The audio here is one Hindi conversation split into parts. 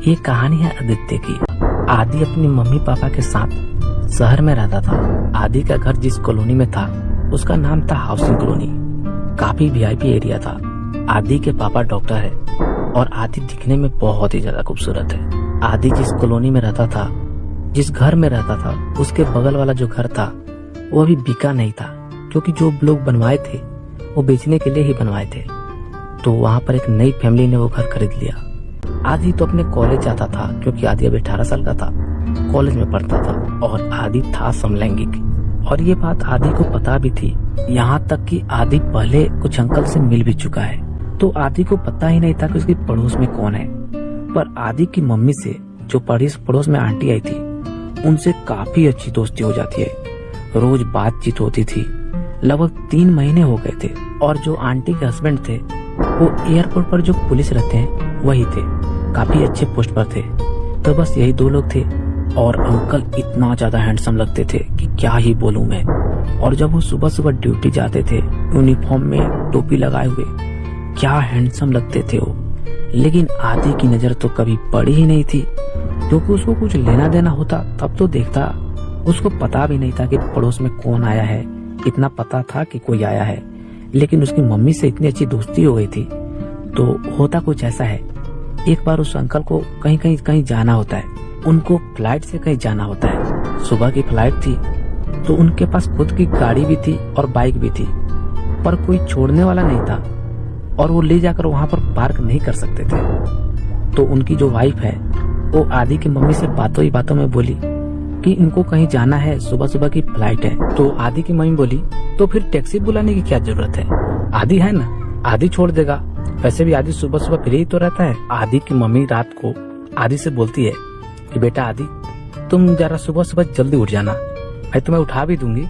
ये कहानी है आदित्य की। आदि अपनी मम्मी पापा के साथ शहर में रहता था। आदि का घर जिस कॉलोनी में था उसका नाम था हाउसिंग कॉलोनी। काफी वीआईपी एरिया था। आदि के पापा डॉक्टर है और आदि दिखने में बहुत ही ज्यादा खूबसूरत है। आदि जिस कॉलोनी में रहता था, जिस घर में रहता था, उसके बगल वाला जो घर था वो अभी बिका नहीं था, क्योंकि जो लोग बनवाए थे वो बेचने के लिए ही बनवाए थे। तो वहाँ पर एक नई फैमिली ने वो घर खरीद लिया। आदि तो अपने कॉलेज जाता था, क्योंकि आदि अभी 18 साल का था, कॉलेज में पढ़ता था और आदि था समलैंगिक। और ये बात आदि को पता भी थी, यहाँ तक कि आदि पहले कुछ अंकल से मिल भी चुका है। तो आदि को पता ही नहीं था कि उसके पड़ोस में कौन है। पर आदि की मम्मी से, जो पड़ोस में आंटी आई थी, उनसे काफी अच्छी दोस्ती हो जाती है। रोज बातचीत होती थी। लगभग 3 महीने हो गए थे। और जो आंटी के हस्बैंड थे वो एयरपोर्ट पर जो पुलिस रहते हैं वही थे, काफी अच्छे पोस्ट पर थे। तो बस यही 2 लोग थे। और अंकल इतना ज्यादा हैंडसम लगते थे कि क्या ही बोलूं मैं। और जब वो सुबह सुबह ड्यूटी जाते थे यूनिफॉर्म में टोपी लगाए हुए, क्या हैंडसम लगते थे वो। लेकिन आदि की नजर तो कभी पड़ी ही नहीं थी, क्योंकि उसको कुछ लेना देना होता तब तो देखता। उसको पता भी नहीं था कि पड़ोस में कौन आया है। इतना पता था कि कोई आया है, लेकिन उसकी मम्मी से इतनी अच्छी दोस्ती हो गई थी। तो होता कुछ ऐसा है, एक बार उस अंकल को कहीं जाना होता है। उनको फ्लाइट से कहीं जाना होता है। सुबह की फ्लाइट थी, तो उनके पास खुद की गाड़ी भी थी और बाइक भी थी, पर कोई छोड़ने वाला नहीं था और वो ले जाकर वहां पर पार्क नहीं कर सकते थे। तो उनकी जो वाइफ है वो आदि की मम्मी से बातों ही बातों में बोली कि इनको कहीं जाना है, सुबह सुबह की फ्लाइट है। तो आदि की मम्मी बोली, तो फिर टैक्सी बुलाने की क्या जरूरत है, आदि है ना, आदि छोड़ देगा। वैसे भी आदि सुबह सुबह फ्री ही तो रहता है। आदि की मम्मी रात को आदि से बोलती है कि बेटा आदि, तुम जरा सुबह सुबह जल्दी उठ जाना, मैं तुम्हें उठा भी दूंगी,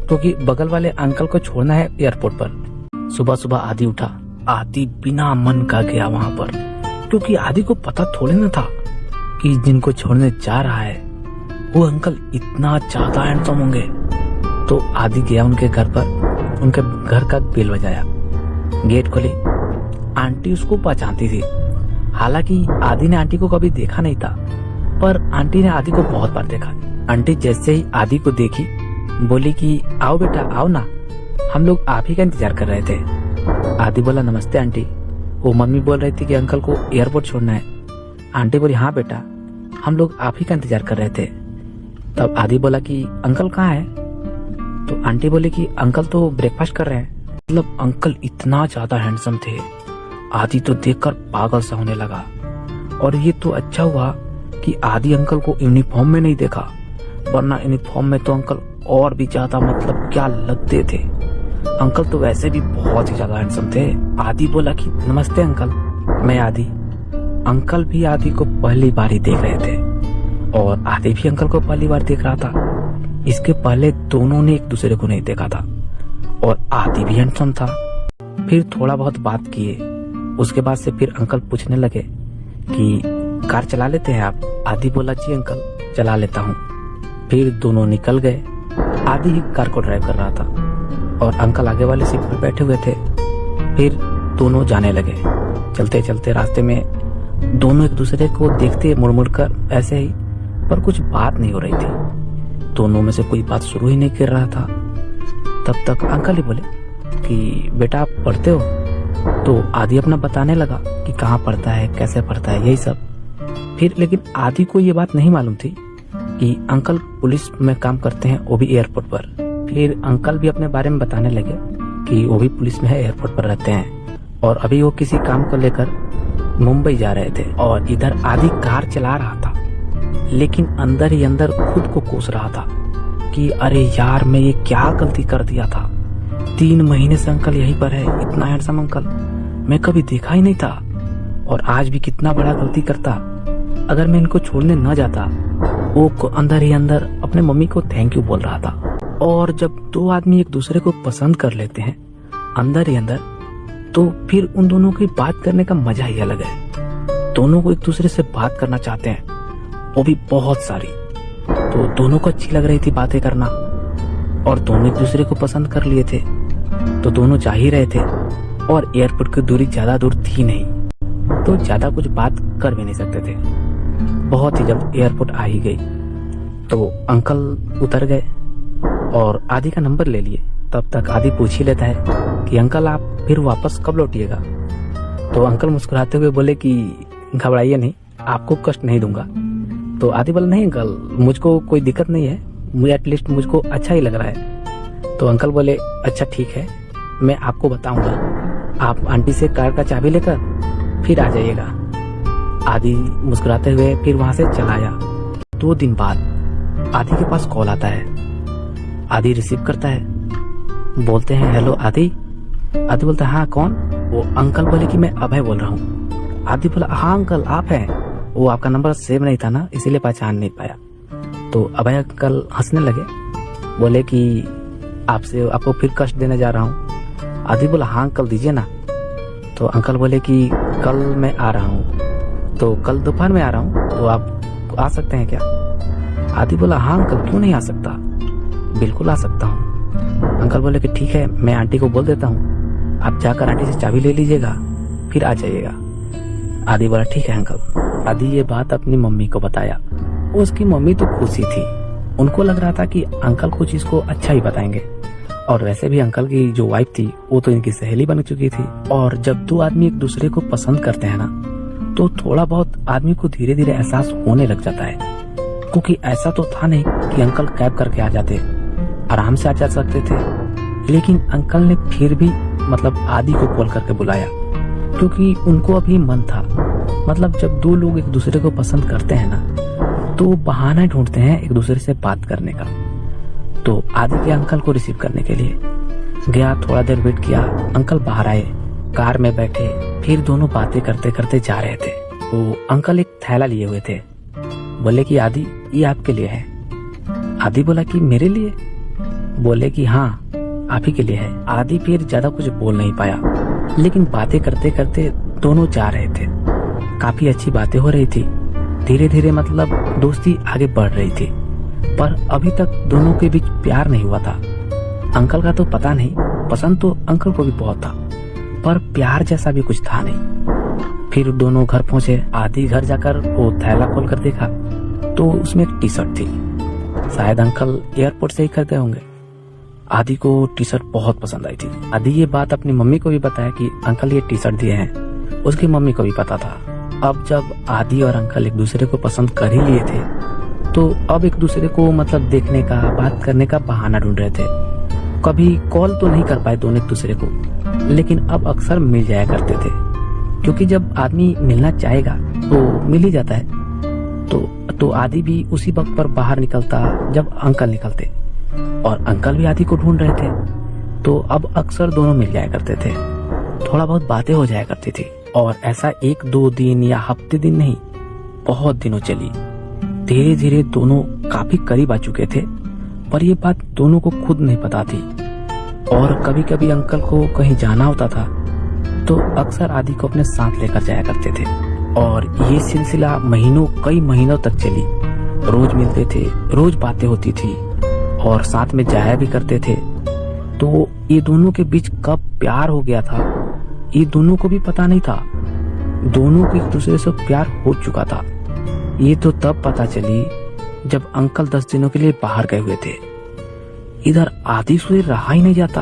क्योंकि बगल वाले अंकल को छोड़ना है एयरपोर्ट पर। सुबह सुबह आदि उठा। आदि बिना मन का गया वहाँ पर, क्योंकि आदि को पता थोड़े न था कि जिनको छोड़ने जा रहा है वो अंकल इतना ज्यादा हैंडसम होंगे। तो आदि गया उनके घर पर, उनके घर का बेल बजाया, गेट खोली। आंटी उसको पहचानती थी। हालांकि आदि ने आंटी को कभी देखा नहीं था, पर आंटी ने आदि को बहुत बार देखा। आंटी जैसे ही आदि को देखी बोली कि आओ बेटा आओ ना, हम लोग आप ही का इंतजार कर रहे थे। आदि बोला नमस्ते आंटी। वो मम्मी बोल रही थी कि अंकल को एयरपोर्ट छोड़ना है। आंटी बोली हाँ बेटा, हम लोग आप ही का इंतजार कर रहे थे। तब आदि बोला कि अंकल कहाँ है। तो आंटी बोली कि अंकल तो ब्रेकफास्ट कर रहे हैं। मतलब अंकल इतना ज्यादा हैंडसम थे, आदि तो देखकर पागल सा होने लगा। और ये तो अच्छा हुआ कि आदि अंकल को यूनिफॉर्म में नहीं देखा, वरना यूनिफॉर्म में तो अंकल और भी ज्यादा मतलब क्या लगते थे। अंकल तो वैसे भी बहुत ही ज्यादा हैंडसम थे। आदि बोला कि नमस्ते अंकल, मैं आदि। अंकल भी आदि को पहली बार ही देख रहे थे और आदि भी अंकल को पहली बार देख रहा था। इसके पहले दोनों ने एक दूसरे को नहीं देखा था और आदि भी हैंडसम था। फिर थोड़ा बहुत बात किए, उसके बाद से फिर अंकल पूछने लगे कि कार चला लेते हैं आप। आदि बोला जी अंकल चला लेता हूँ। फिर दोनों निकल गए। आदि ही कार को ड्राइव कर रहा था और अंकल आगे वाले सीट पर बैठे हुए थे। फिर दोनों जाने लगे। चलते चलते रास्ते में दोनों एक दूसरे को देखते मुड़ कर ऐसे ही, पर कुछ बात नहीं हो रही थी। दोनों में से कोई बात शुरू ही नहीं कर रहा था। तब तक अंकल ही बोले कि बेटा आप पढ़ते हो। तो आदि अपना बताने लगा कि कहाँ पढ़ता है, कैसे पढ़ता है, यही सब। फिर लेकिन आदि को ये बात नहीं मालूम थी कि अंकल पुलिस में काम करते हैं, वो भी एयरपोर्ट पर। फिर अंकल भी अपने बारे में बताने लगे कि वो भी पुलिस में है, एयरपोर्ट पर रहते हैं और अभी वो किसी काम को लेकर मुंबई जा रहे थे। और इधर आदि कार चला रहा था, लेकिन अंदर ही अंदर खुद को कोस रहा था कि अरे यार मैं ये क्या गलती कर दिया था। 3 महीने से अंकल यहीं पर है, इतना हैंडसम अंकल मैं कभी देखा ही नहीं था। और आज भी कितना बड़ा गलती करता अगर मैं इनको छोड़ने न जाता। वो अंदर ही अंदर अपने मम्मी को थैंक यू बोल रहा था। और जब 2 आदमी एक दूसरे को पसंद कर लेते हैं अंदर ही अंदर, तो फिर उन दोनों की बात करने का मजा ही अलग है। दोनों को एक दूसरे से बात करना चाहते हैं, वो भी बहुत सारी। तो दोनों को अच्छी लग रही थी बातें करना और दोनों एक दूसरे को पसंद कर लिए थे, तो दोनों जा ही रहे थे। और एयरपोर्ट की दूरी ज्यादा दूर थी नहीं, तो ज्यादा कुछ बात कर भी नहीं सकते थे। बहुत ही जब एयरपोर्ट आ ही गई तो अंकल उतर गए और आदि का नंबर ले लिए। तब तक आदि पूछ ही लेता है कि अंकल आप फिर वापस कब लौटिएगा। तो अंकल मुस्कुराते हुए बोले कि घबराइए नहीं, आपको कष्ट नहीं दूंगा। तो आदि बोला नहीं अंकल, मुझको कोई दिक्कत नहीं है, मुझे एटलीस्ट मुझको अच्छा ही लग रहा है। तो अंकल बोले अच्छा ठीक है, मैं आपको बताऊंगा, आप आंटी से कार का चाबी लेकर फिर आ जाइएगा। आदि मुस्कुराते हुए फिर वहां से चला आया। 2 दिन बाद आदि के पास कॉल आता है। आदि रिसीव करता है, बोलते हैं हेलो आदि। आदि बोलता है हाँ कौन? वो अंकल बोले कि मैं अभय बोल रहा हूँ। आदि बोला हाँ अंकल आप हैं, वो आपका नंबर सेव नहीं था ना इसीलिए पहचान नहीं पाया। तो अभय अंकल हंसने लगे, बोले कि आपको फिर कष्ट देने जा रहा हूँ। आदि बोला हाँ अंकल दीजिए ना। तो अंकल बोले कि कल मैं आ रहा हूँ, तो कल दोपहर में आ रहा हूँ, तो आप आ सकते हैं क्या? आदि बोला हाँ अंकल क्यों नहीं आ सकता, बिल्कुल आ सकता हूँ। अंकल बोले कि ठीक है, मैं आंटी को बोल देता हूँ, आप जाकर आंटी से चाबी ले लीजिएगा फिर आ जाइएगा। आदि बोला ठीक है अंकल। आदि ये बात अपनी मम्मी को बताया। उसकी मम्मी तो खुशी थी, उनको लग रहा था कि अंकल कुछ इसको अच्छा ही बताएंगे। और वैसे भी अंकल की जो वाइफ थी वो तो इनकी सहेली बन चुकी थी। और जब 2 आदमी एक दूसरे को पसंद करते हैं ना, तो थोड़ा बहुत आदमी को धीरे धीरे एहसास होने लग जाता है। क्योंकि ऐसा तो था नहीं कि अंकल कैब करके आ जाते, आराम से आ जा सकते थे, लेकिन अंकल ने फिर भी आदि को कॉल करके बुलाया, क्योंकि उनको अभी मन था। जब 2 लोग एक दूसरे को पसंद करते हैं ना, तो बहाना ढूंढते हैं एक दूसरे से बात करने का। तो आदि के अंकल को रिसीव करने के लिए गया, थोड़ा देर वेट किया, अंकल बाहर आए, कार में बैठे, फिर दोनों बातें करते करते जा रहे थे। तो अंकल एक थैला लिए हुए थे, बोले कि आदि ये आपके लिए है। आदि बोला कि मेरे लिए? बोले कि हाँ आप ही के लिए है। आदि फिर ज्यादा कुछ बोल नहीं पाया, लेकिन बातें करते करते दोनों जा रहे थे। काफी अच्छी बातें हो रही थी, धीरे धीरे दोस्ती आगे बढ़ रही थी। पर अभी तक दोनों के बीच प्यार नहीं हुआ था। अंकल का तो पता नहीं, पसंद तो अंकल को भी बहुत था, पर प्यार जैसा भी कुछ था नहीं। फिर दोनों घर पहुंचे। आदि घर जाकर वो थैला खोल कर देखा तो उसमें एक टी शर्ट थी, शायद अंकल एयरपोर्ट से ही खरीदे होंगे। आदि को टी शर्ट बहुत पसंद आई थी। आदि ये बात अपनी मम्मी को भी बताया कि अंकल ये टी शर्ट दिए हैं। उसकी मम्मी को भी पता था। अब जब आदि और अंकल एक दूसरे को पसंद कर ही लिए थे, तो अब एक दूसरे को देखने का, बात करने का बहाना ढूंढ रहे थे। कभी कॉल तो नहीं कर पाए दोनों एक दूसरे को, लेकिन अब अक्सर मिल जाया करते थे, क्योंकि जब आदमी मिलना चाहेगा तो मिल ही जाता है। तो आदि भी उसी वक्त पर बाहर निकलता जब अंकल निकलते, और अंकल भी आदि को ढूंढ रहे थे। तो अब अक्सर दोनों मिल जाया करते थे, थोड़ा बहुत बातें हो जाया करती थी। और ऐसा 1-2 दिन या हफ्ते दिन नहीं, बहुत दिनों चली। धीरे धीरे दोनों काफी करीब आ चुके थे, पर ये बात दोनों को खुद नहीं पता थी। और कभी कभी अंकल को कहीं जाना होता था तो अक्सर आदि को अपने साथ लेकर जाया करते थे। और ये सिलसिला कई महीनों तक चली। रोज मिलते थे, रोज बातें होती थी और साथ में जाया भी करते थे। तो ये दोनों के बीच कब प्यार हो गया था, ये दोनों को भी पता नहीं था। दोनों को एक दूसरे से प्यार हो चुका था। ये तो तब पता चली जब अंकल 10 दिनों के लिए बाहर गए हुए थे। इधर आदि से रहा ही नहीं जाता,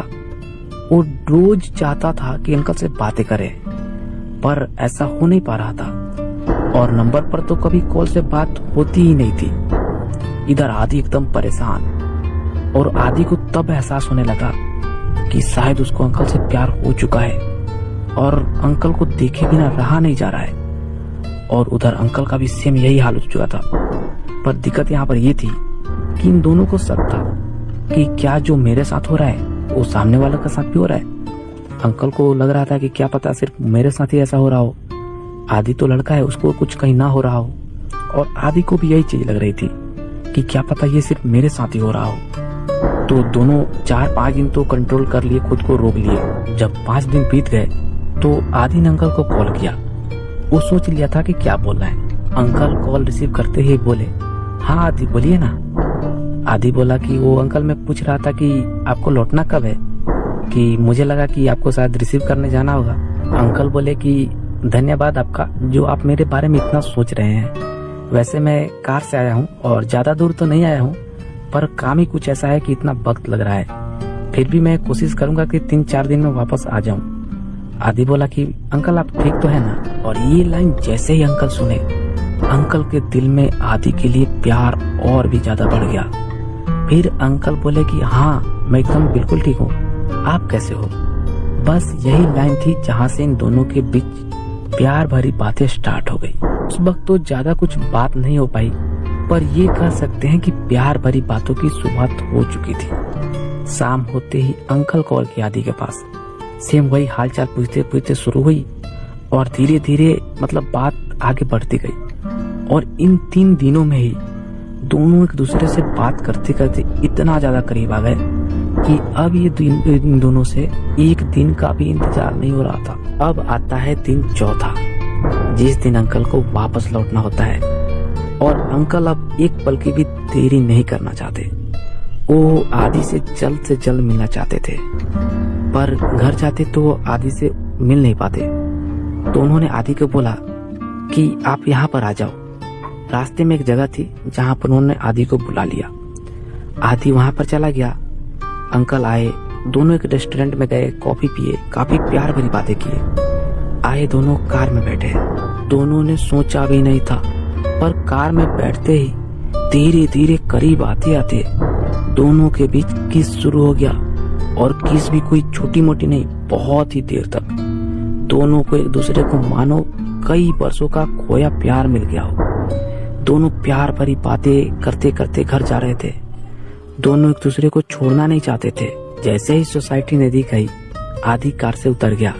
वो रोज चाहता था कि अंकल से बातें करे, पर ऐसा हो नहीं पा रहा था। और नंबर पर तो कभी कॉल से बात होती ही नहीं थी। इधर आदि एकदम परेशान, और आदि को तब एहसास होने लगा कि शायद उसको अंकल से प्यार हो चुका है और अंकल को देखे बिना रहा नहीं जा रहा है। और उधर अंकल का भी सेम यही हाल हो चुका था। पर दिक्कत यहाँ पर ये थी कि इन दोनों को शक था कि क्या जो मेरे साथ हो रहा है वो सामने वाले के साथ भी हो रहा है। अंकल को लग रहा था कि क्या पता सिर्फ मेरे साथ ही ऐसा हो रहा हो, आदि तो लड़का है, उसको कुछ कहीं ना हो रहा हो। और आदि को भी यही चीज लग रही थी कि क्या पता ये सिर्फ मेरे साथ ही हो रहा हो। तो दोनों 4-5 दिन तो कंट्रोल कर लिए, खुद को रोक लिए। जब 5 दिन बीत गए तो आदि ने अंकल को कॉल किया। वो सोच लिया था कि क्या बोलना है। अंकल कॉल रिसीव करते ही बोले, हाँ आदि बोलिए ना। आदि बोला कि वो अंकल मैं पूछ रहा था कि आपको लौटना कब है, कि मुझे लगा कि आपको शायद रिसीव करने जाना होगा। अंकल बोले कि धन्यवाद आपका, जो आप मेरे बारे में इतना सोच रहे हैं, वैसे मैं कार से आया हूँ और ज्यादा दूर तो नहीं आया हूँ, पर काम ही कुछ ऐसा है कि इतना वक्त लग रहा है। फिर भी मैं कोशिश करूंगा कि 3-4 दिन में वापस आ जाऊं। आदि बोला कि अंकल आप ठीक तो है ना। और ये लाइन जैसे ही अंकल सुने, अंकल के दिल में आदि के लिए प्यार और भी ज्यादा बढ़ गया। फिर अंकल बोले कि हाँ मैं एकदम बिल्कुल ठीक हूँ, आप कैसे हो। बस यही लाइन थी जहाँ से इन दोनों के बीच प्यार भरी बातें स्टार्ट हो गई। उस वक्त तो ज्यादा कुछ बात नहीं हो पाई, पर ये कह सकते हैं कि प्यार भरी बातों की शुरुआत हो चुकी थी। शाम होते ही अंकल कॉल किया आदि के पास। सेम वही हालचाल पूछते पूछते शुरू हुई और धीरे धीरे बात आगे बढ़ती गई। और इन 3 दिनों में ही दोनों एक दूसरे से बात करते करते इतना ज्यादा करीब आ गए कि अब ये इन दोनों से एक दिन का भी इंतजार नहीं हो रहा था। अब आता है दिन चौथा, जिस दिन अंकल को वापस लौटना होता है और अंकल अब एक पल की भी देरी नहीं करना चाहते। वो आदि से जल्द मिलना चाहते थे, पर घर जाते तो वो आदि से मिल नहीं पाते। तो उन्होंने आदि को बोला कि आप यहाँ पर आ जाओ। रास्ते में एक जगह थी जहाँ पर उन्होंने आदि को बुला लिया। आदि वहाँ पर चला गया। अंकल आए, दोनों एक रेस्टोरेंट में गए, कॉफी पिए, काफी प्यार भरी बातें किए। आए दोनों कार में बैठे। दोनों ने सोचा भी नहीं था, पर कार में बैठते ही धीरे धीरे करीब आते आते दोनों के बीच किस शुरू हो गया। और किस भी कोई छोटी मोटी नहीं, बहुत ही देर तक दोनों को एक दूसरे को मानो कई वर्षों का खोया प्यार मिल गया हो। दोनों प्यार भरी बातें करते करते घर जा रहे थे। दोनों एक दूसरे को छोड़ना नहीं चाहते थे। जैसे ही सोसाइटी नजदीक आई, आदि कार से उतर गया